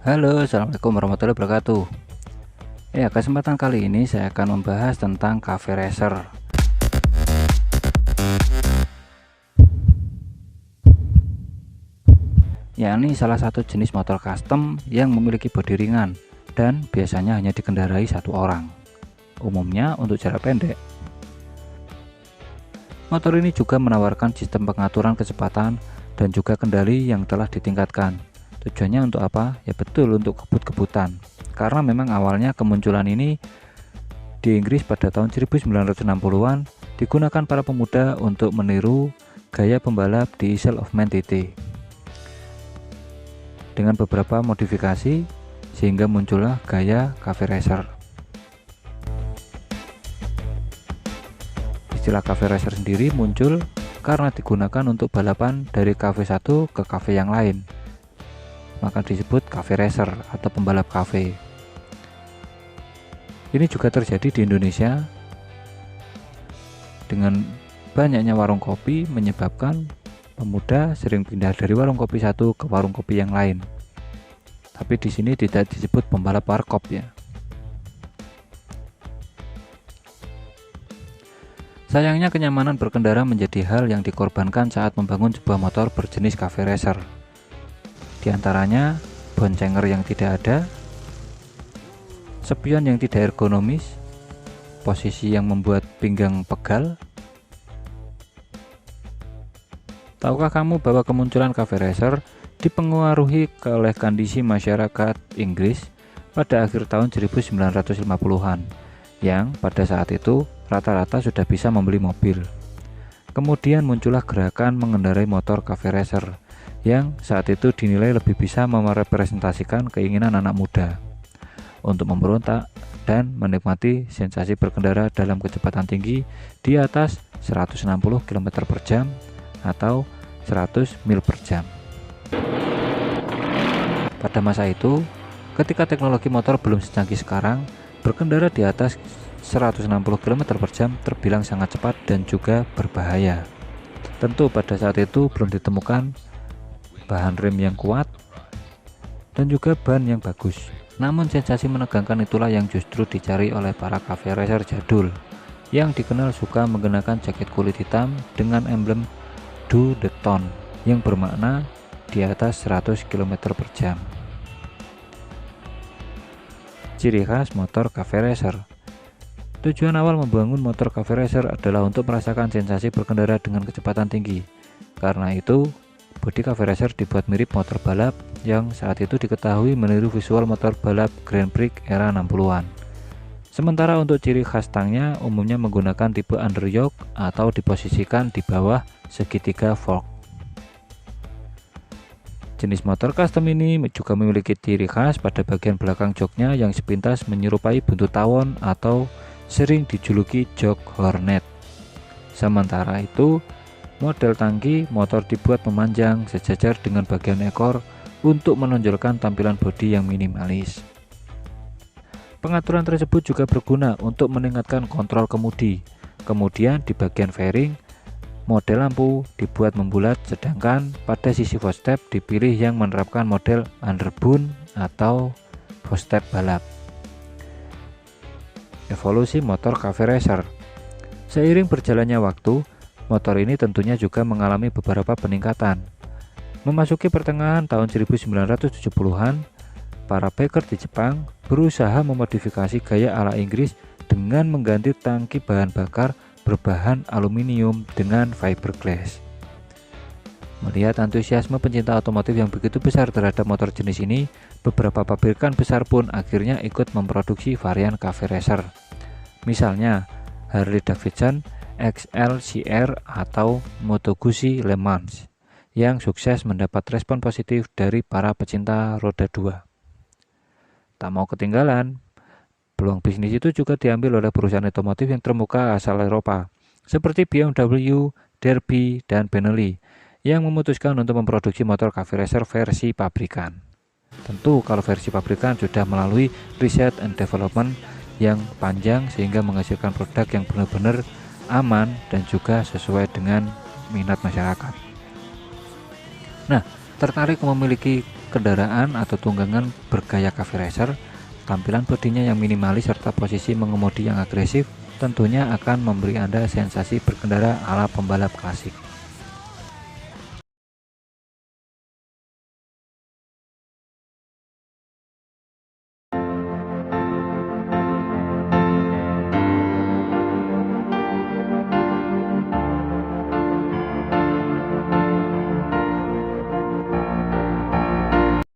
Halo, assalamualaikum warahmatullahi wabarakatuh. Kesempatan kali ini saya akan membahas tentang cafe racer, yakni salah satu jenis motor custom yang memiliki bodi ringan dan biasanya hanya dikendarai satu orang, umumnya untuk jarak pendek. Motor ini juga menawarkan sistem pengaturan kecepatan dan juga kendali yang telah ditingkatkan. Tujuannya untuk apa? Ya betul, untuk kebut-kebutan. Karena memang awalnya kemunculan ini di Inggris pada tahun 1960-an digunakan para pemuda untuk meniru gaya pembalap di Isle of Man TT dengan beberapa modifikasi sehingga muncullah gaya cafe racer. Istilah cafe racer sendiri muncul karena digunakan untuk balapan dari cafe satu ke cafe yang lain, maka disebut cafe racer atau pembalap cafe. Ini juga terjadi di Indonesia dengan banyaknya warung kopi menyebabkan pemuda sering pindah dari warung kopi satu ke warung kopi yang lain. Tapi di sini tidak disebut pembalap warkop ya. Sayangnya kenyamanan berkendara menjadi hal yang dikorbankan saat membangun sebuah motor berjenis cafe racer. Di antaranya boncenger yang tidak ada, spion yang tidak ergonomis, posisi yang membuat pinggang pegal. Tahukah kamu bahwa kemunculan cafe racer dipengaruhi oleh kondisi masyarakat Inggris pada akhir tahun 1950-an yang pada saat itu rata-rata sudah bisa membeli mobil. Kemudian muncullah gerakan mengendarai motor cafe racer yang saat itu dinilai lebih bisa merepresentasikan keinginan anak muda untuk memberontak dan menikmati sensasi berkendara dalam kecepatan tinggi di atas 160 km per jam atau 100 mil per jam. Pada masa itu, ketika teknologi motor belum secanggih sekarang, berkendara di atas 160 km per jam terbilang sangat cepat dan juga berbahaya. Tentu pada saat itu belum ditemukan bahan rem yang kuat dan juga ban yang bagus. Namun sensasi menegangkan itulah yang justru dicari oleh para cafe racer jadul yang dikenal suka mengenakan jaket kulit hitam dengan emblem Do the Town yang bermakna di atas 100 km per jam. Ciri khas motor cafe racer. Tujuan awal membangun motor cafe racer adalah untuk merasakan sensasi berkendara dengan kecepatan tinggi. Karena itu, bodi cafe racer dibuat mirip motor balap yang saat itu diketahui meniru visual motor balap Grand Prix era 60-an. Sementara untuk ciri khas tangnya umumnya menggunakan tipe underyoke atau diposisikan di bawah segitiga fork. Jenis motor custom ini juga memiliki ciri khas pada bagian belakang joknya yang sepintas menyerupai buntut tawon atau sering dijuluki jok hornet. Sementara itu, model tangki motor dibuat memanjang sejajar dengan bagian ekor untuk menonjolkan tampilan bodi yang minimalis. Pengaturan tersebut juga berguna untuk meningkatkan kontrol kemudi. Kemudian di bagian fairing, model lampu dibuat membulat, sedangkan pada sisi footstep dipilih yang menerapkan model underbone atau footstep balap. Evolusi motor cafe racer. Seiring berjalannya waktu, motor ini tentunya juga mengalami beberapa peningkatan. Memasuki pertengahan tahun 1970-an, para packer di Jepang berusaha memodifikasi gaya ala Inggris dengan mengganti tangki bahan bakar berbahan aluminium dengan fiberglass. Melihat antusiasme pencinta otomotif yang begitu besar terhadap motor jenis ini, beberapa pabrikan besar pun akhirnya ikut memproduksi varian cafe racer. Misalnya Harley Davidson XLCR atau Moto Guzzi Le Mans yang sukses mendapat respon positif dari para pecinta roda 2. Tak mau ketinggalan, peluang bisnis itu juga diambil oleh perusahaan otomotif yang terkemuka asal Eropa, seperti BMW, Derby, dan Benelli, yang memutuskan untuk memproduksi motor cafe racer versi pabrikan. Tentu kalau versi pabrikan sudah melalui riset and development yang panjang sehingga menghasilkan produk yang benar-benar aman dan juga sesuai dengan minat masyarakat. Nah, tertarik memiliki kendaraan atau tunggangan bergaya cafe racer, tampilan bodinya yang minimalis serta posisi mengemudi yang agresif tentunya akan memberi Anda sensasi berkendara ala pembalap klasik.